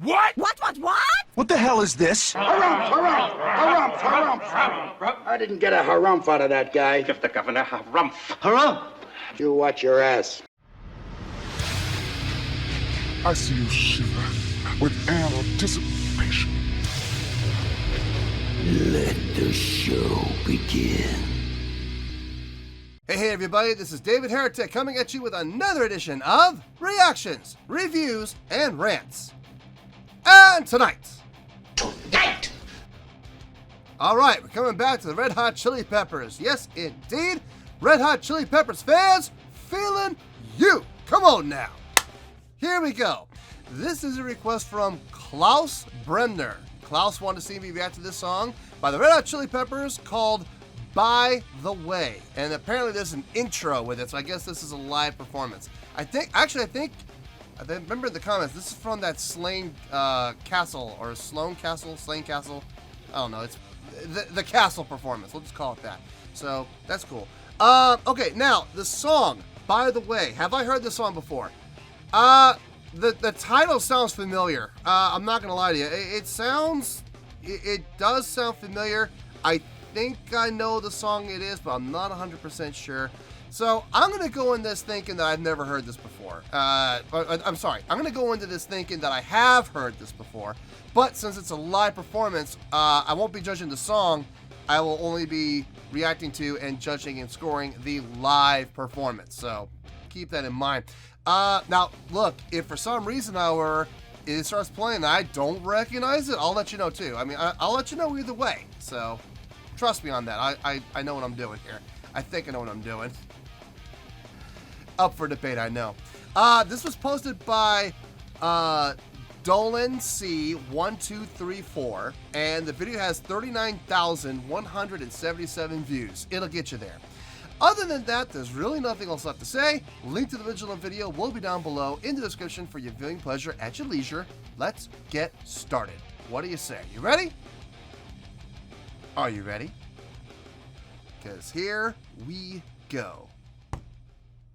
What? What? What the hell is this? Harumph. I didn't get a harumph out of that guy. Give the governor harumph. Harumph! You watch your ass. I see you shiver with anticipation. Let the show begin. Hey everybody, this is David Heretic coming at you with another edition of Reactions, Reviews, and Rants. And tonight! Alright, we're coming back to the Red Hot Chili Peppers. Yes, indeed, Red Hot Chili Peppers fans, feeling you. Come on now. Here we go. This is a request from Klaus Bremner. Klaus wanted to see me react to this song by the Red Hot Chili Peppers called By the Way. And apparently there's an intro with it, so I guess this is a live performance. I remember in the comments, this is from that Slain Castle, or Sloan Castle, Slain Castle. I don't know, it's the Castle performance. We'll just call it that. So, that's cool. Okay, now, the song, By the Way. Have I heard this song before? The title sounds familiar. I'm not gonna lie to you. It does sound familiar. I think I know the song it is, but I'm not 100% sure. So I'm gonna go in this thinking that I've never heard this before. I'm sorry. I'm gonna go into this thinking that I have heard this before, but since it's a live performance, I won't be judging the song. I will only be reacting to and judging and scoring the live performance. So keep that in mind. Now, look, if for some reason, however, it starts playing and I don't recognize it, I'll let you know too. I mean, I'll let you know either way. So trust me on that. I know what I'm doing here. I think I know what I'm doing. Up for debate, I know. This was posted by Dolan C1234, and the video has 39,177 views. It'll get you there. Other than that, there's really nothing else left to say. Link to the original video will be down below in the description for your viewing pleasure at your leisure. Let's get started. What do you say? You ready? Are you ready? Because here we go.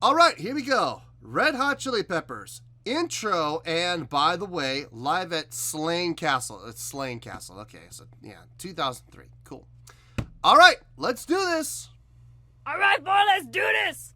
All right, here we go. Red Hot Chili Peppers. Intro and By the Way, live at Slain Castle. It's Slain Castle. Okay, so yeah, 2003. Cool. All right, let's do this. All right, boy, let's do this.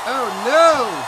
Oh no!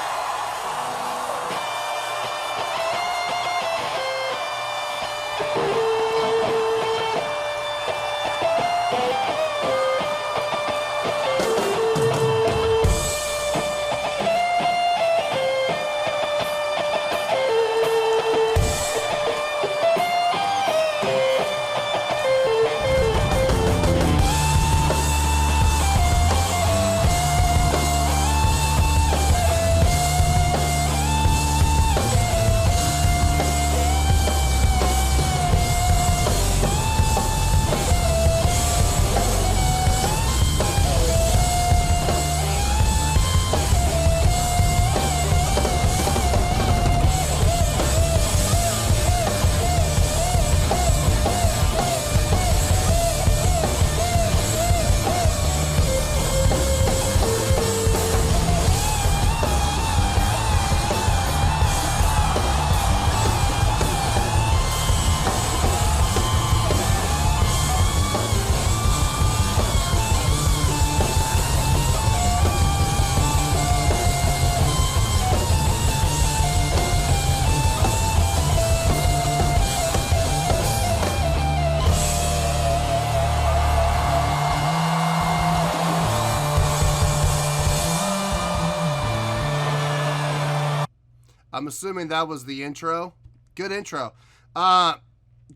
I'm assuming that was the intro. Good intro.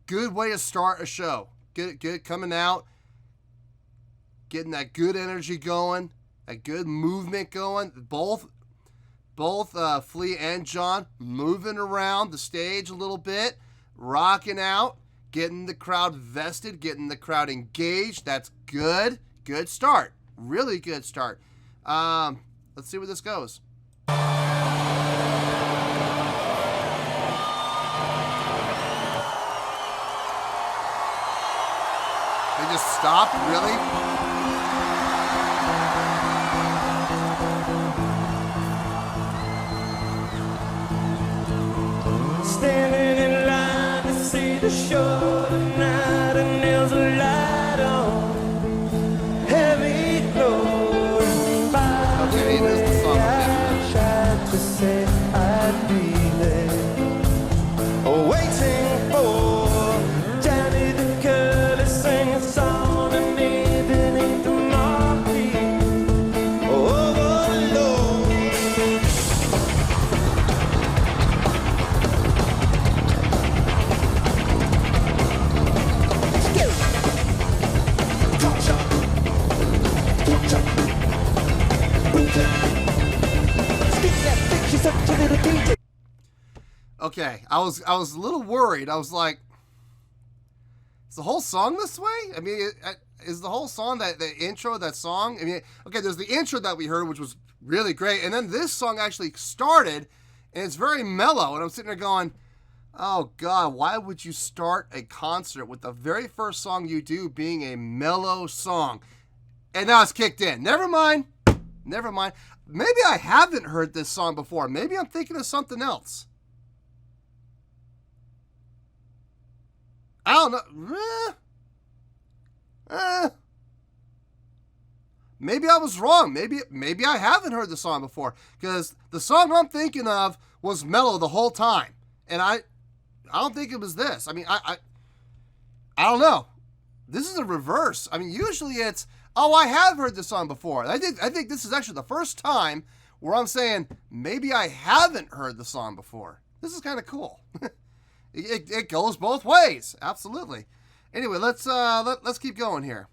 Good way to start a show. Good coming out. Getting that good energy going. A good movement going. Both Flea and John moving around the stage a little bit. Rocking out. Getting the crowd vested. Getting the crowd engaged. That's good. Good start. Really good start. Let's see where this goes. They just stopped? Really? Standing in line to see the show tonight, and there's a light on, heavy glowing by the way. I tried to say I'd be there, waiting for Danny the girl to sing a song to me beneath the marquee. Oh Lord. Okay, I was a little worried. I was like, is the whole song this way? I mean, is the whole song the intro of that song? I mean, okay, there's the intro that we heard, which was really great, and then this song actually started, and it's very mellow, and I'm sitting there going, oh God, why would you start a concert with the very first song you do being a mellow song? And now it's kicked in. Never mind. Never mind. Maybe I haven't heard this song before. Maybe I'm thinking of something else. I don't know. Maybe I was wrong. Maybe I haven't heard the song before, because the song I'm thinking of was mellow the whole time, and I don't think it was this. I mean, I don't know. This is a reverse. I mean, usually it's, oh, I have heard this song before. I think this is actually the first time where I'm saying maybe I haven't heard the song before. This is kind of cool. It goes both ways, absolutely. Anyway, let's keep going here.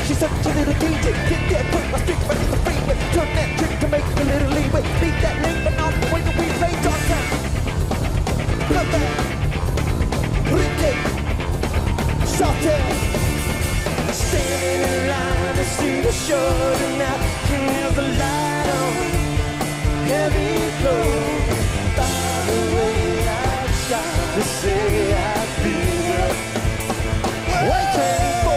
She's such a little DJ. Get that put my stick right in the freeway. Turn that trick to make a little leeway. Beat that link, but not the way that we play dark time. Love that. Ricky. Sautel. Standing in line to see the show tonight. And there's a light on. Heavy glow. By the way, I tried to say I'd be there. Waiting for.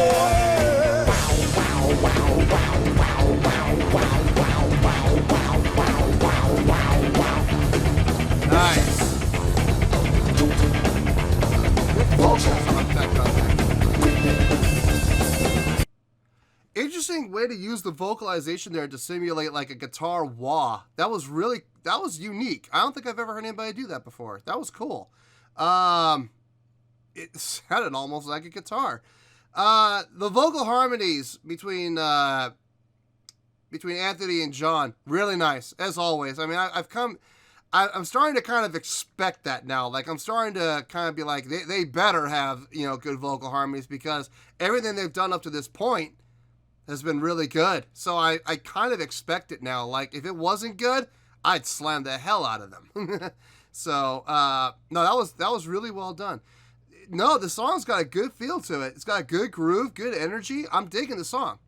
Nice. Interesting way to use the vocalization there to simulate like a guitar wah. That was unique. I don't think I've ever heard anybody do that before. That was cool. It sounded almost like a guitar. The vocal harmonies between Anthony and John, really nice, as always. I mean, I'm starting to kind of expect that now. Like, I'm starting to kind of be like, they better have, good vocal harmonies, because everything they've done up to this point has been really good. So I kind of expect it now. Like, if it wasn't good, I'd slam the hell out of them. So, no, that was really well done. No, the song's got a good feel to it. It's got a good groove, good energy. I'm digging the song.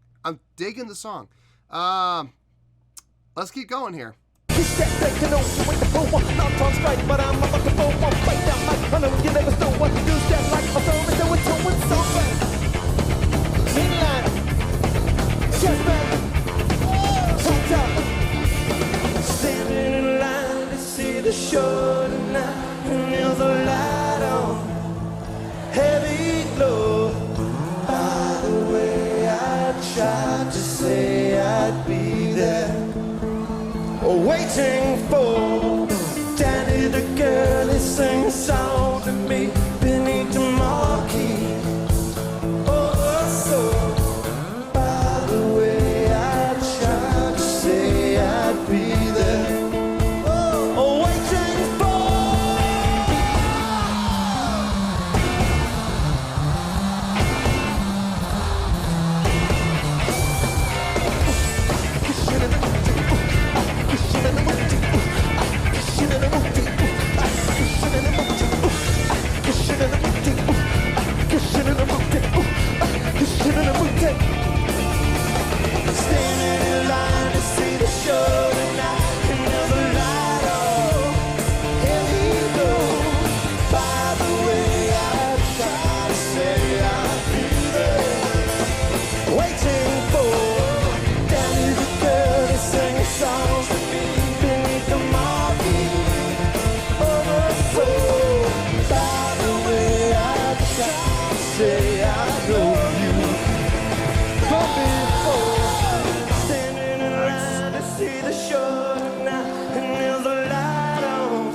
Let's keep going here. It's that thing to know you ain't the full one. Not on strike, but I'm about to blow one. Fight down like I know you never stole one. Use that like my soul and do it to one song. Midline. Just back. Hold up. Standing in line to see the show tonight. And there's a light on. Heavy glow. By the way, I tried to say I'd be there. Waiting for Danny the girl, he sings a song to me in the mood, cushion in the mood, cushion in the mood. Standing in line to see the show tonight, and there's a light on. Here we go. By the way, I try to say I'll be there, waiting for Danny the girl to sing songs to me beneath the marquee. Overflow. By the way, I try to say I know you from before. Standing in line to see the show tonight, and there's a light on.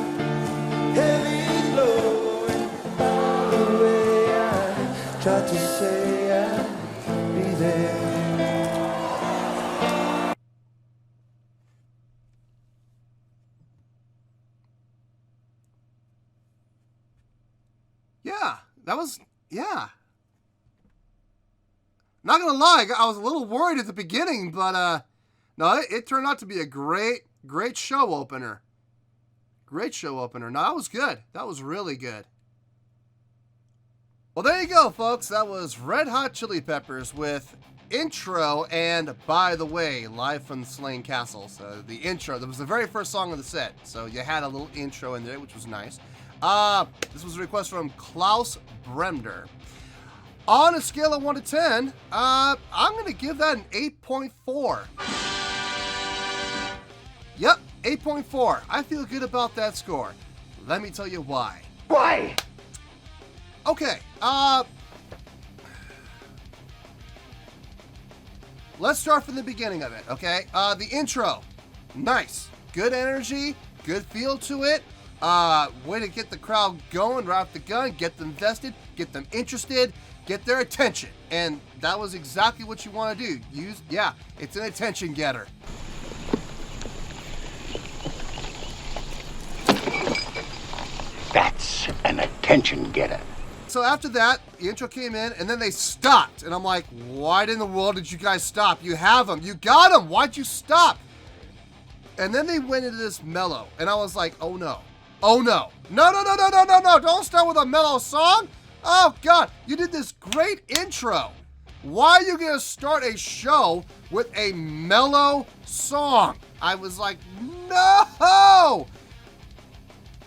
Heavy blowing. By the way, I try to say I'll be there. Yeah, that was, yeah. Not gonna lie, I was a little worried at the beginning, but no, it turned out to be a great show opener. Great show opener. No, that was good. That was really good. Well, there you go, folks. That was Red Hot Chili Peppers with Intro and By the Way, live from the Slain Castles. The intro, that was the very first song of the set, so you had a little intro in there, which was nice. This was a request from Klaus Bremder. On a scale of 1 to 10, I'm going to give that an 8.4. Yep, 8.4. I feel good about that score. Let me tell you why. Why? Okay, let's start from the beginning of it, okay? The intro, nice. Good energy, good feel to it. Way to get the crowd going right off the gun, get them vested, get them interested, get their attention. And that was exactly what you want to do. Yeah, it's an attention getter. That's an attention getter. So after that, the intro came in, and then they stopped. And I'm like, why in the world did you guys stop? You have them. You got them. Why'd you stop? And then they went into this mellow. And I was like, oh no. Oh no. No. Don't start with a mellow song. Oh God. You did this great intro. Why are you going to start a show with a mellow song? I was like, no.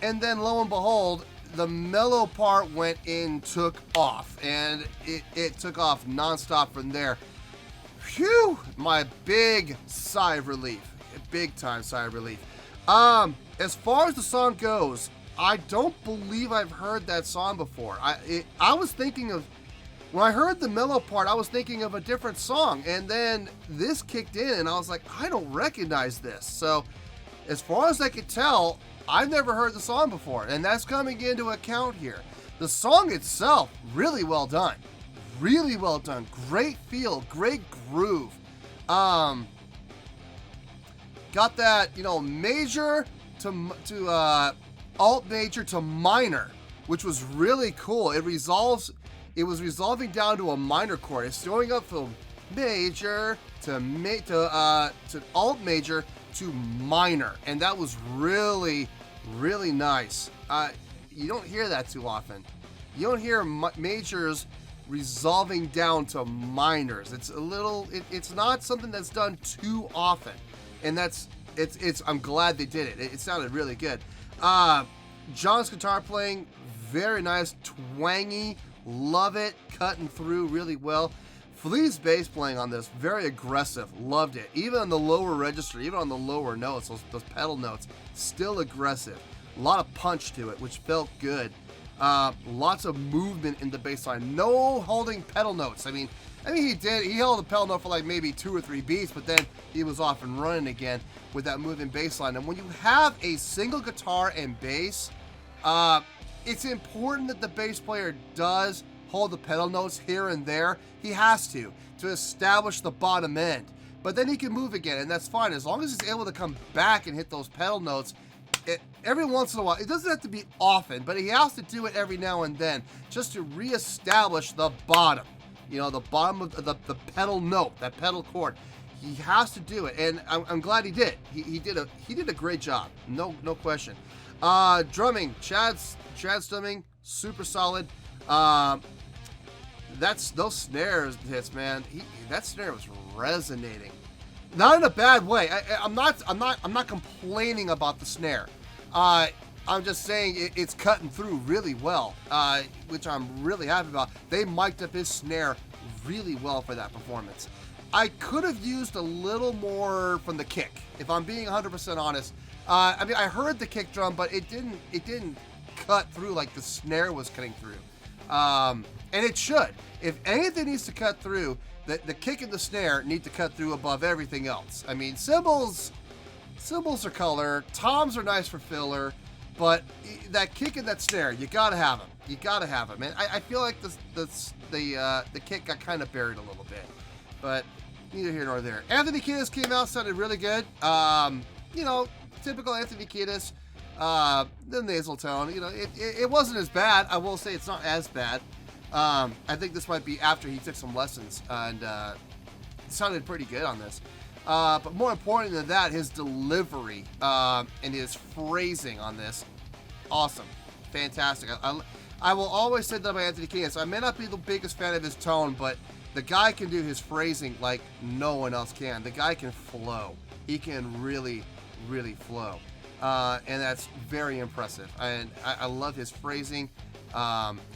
And then lo and behold, the mellow part went in, took off, and it took off nonstop from there. Phew! My big sigh of relief. Big time sigh of relief. As far as the song goes, I don't believe I've heard that song before. I was thinking of, when I heard the mellow part, I was thinking of a different song, and then this kicked in, and I was like, I don't recognize this. So, as far as I could tell, I've never heard the song before, and that's coming into account here. The song itself, really well done. Really well done. Great feel, great groove. Got that, major to alt major to minor, which was really cool. It was resolving down to a minor chord. It's going up from major to alt major to minor, and that was really, really nice. You don't hear that too often. You don't hear majors resolving down to minors. It's not something that's done too often, and I'm glad they did it. It sounded really good. John's guitar playing, very nice, twangy, love it, cutting through really well. Flea's bass playing on this, very aggressive, loved it. Even on the lower register, even on the lower notes, those pedal notes, still aggressive. A lot of punch to it, which felt good. Lots of movement in the bass line. No holding pedal notes. I mean he did. He held the pedal note for like maybe 2 or 3 beats, but then he was off and running again with that moving bass line. And when you have a single guitar and bass, it's important that the bass player does hold the pedal notes here and there. He has to establish the bottom end. But then he can move again, and that's fine. As long as he's able to come back and hit those pedal notes every once in a while. It doesn't have to be often, but he has to do it every now and then just to reestablish the bottom. The bottom of the pedal note, that pedal chord. He has to do it, and I'm glad he did. He did a great job. No question. Drumming, Chad's drumming, super solid. Those snares hits, man. That snare was resonating, not in a bad way. I'm not complaining about the snare. I'm just saying it's cutting through really well, which I'm really happy about. They mic'd up his snare really well for that performance. I could have used a little more from the kick, if I'm being 100% honest. I mean, I heard the kick drum, but it didn't cut through like the snare was cutting through. And it should. If anything needs to cut through, the kick and the snare need to cut through above everything else. I mean, cymbals are color, toms are nice for filler, but that kick and that snare, you gotta have them. You gotta have them. And I feel like the kick got kind of buried a little bit, but neither here nor there. Anthony Kiedis came out, sounded really good. You know, typical Anthony Kiedis. The nasal tone, you know, it wasn't as bad. I will say it's not as bad. I think this might be after he took some lessons, and it sounded pretty good on this. But more important than that, his delivery and his phrasing on this, awesome, fantastic. I will always say that about Anthony Kiedis. I may not be the biggest fan of his tone, but the guy can do his phrasing like no one else can. The guy can flow. He can really, really flow. And that's very impressive. And I love his phrasing,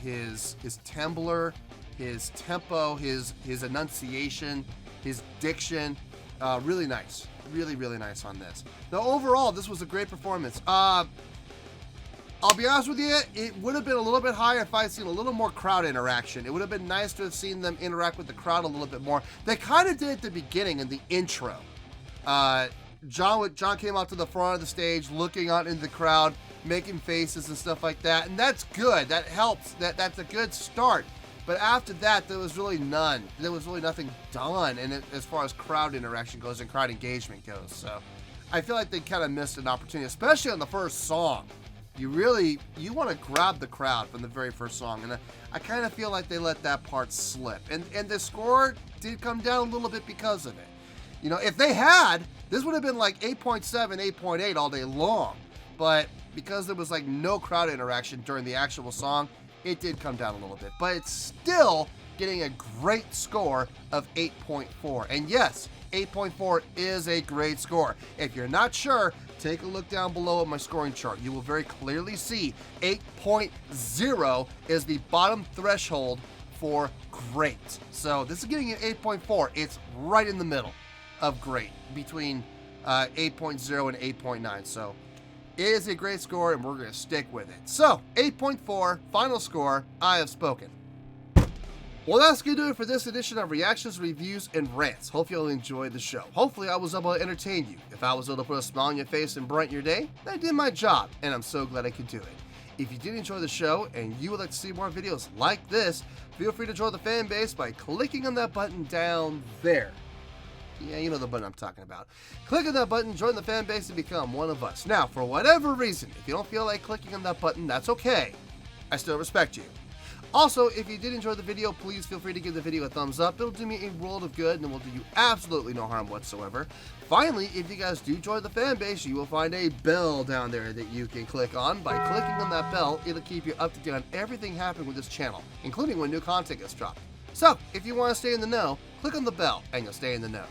his timbre, his tempo, his enunciation, his diction. Really nice. Really, really nice on this. Now, overall, this was a great performance. I'll be honest with you, it would have been a little bit higher if I had seen a little more crowd interaction. It would have been nice to have seen them interact with the crowd a little bit more. They kind of did at the beginning in the intro. John came out to the front of the stage, looking out into the crowd, making faces and stuff like that, and that's good. That helps. That's a good start. But after that, there was really none. There was really nothing done, and as far as crowd interaction goes and crowd engagement goes. So I feel like they kind of missed an opportunity, especially on the first song. You want to grab the crowd from the very first song, and I kind of feel like they let that part slip. And the score did come down a little bit because of it. You know, if they had, this would have been like 8.7, 8.8 all day long. But because there was like no crowd interaction during the actual song, it did come down a little bit. But it's still getting a great score of 8.4. And yes, 8.4 is a great score. If you're not sure, take a look down below at my scoring chart. You will very clearly see 8.0 is the bottom threshold for great. So this is getting an 8.4. It's right in the middle of great, between 8.0 and 8.9. So it is a great score, and we're going to stick with it. So 8.4, final score. I have spoken. Well, that's going to do it for this edition of Reactions, Reviews, and Rants. Hope you'll enjoy the show. Hopefully I was able to entertain you. If I was able to put a smile on your face and brighten your day, then I did my job, and I'm so glad I could do it. If you did enjoy the show and you would like to see more videos like this, feel free to join the fan base by clicking on that button down there. Yeah, you know the button I'm talking about. Click on that button, join the fan base, and become one of us. Now, for whatever reason, if you don't feel like clicking on that button, that's okay. I still respect you. Also, if you did enjoy the video, please feel free to give the video a thumbs up. It'll do me a world of good, and it will do you absolutely no harm whatsoever. Finally, if you guys do join the fan base, you will find a bell down there that you can click on. By clicking on that bell, it'll keep you up to date on everything happening with this channel, including when new content gets dropped. So, if you want to stay in the know, click on the bell, and you'll stay in the know.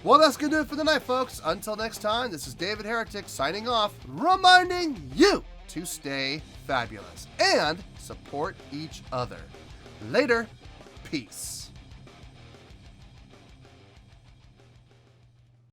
Well, that's going to do it for the night, folks. Until next time, this is David Heretic signing off, reminding you to stay fabulous and support each other. Later. Peace.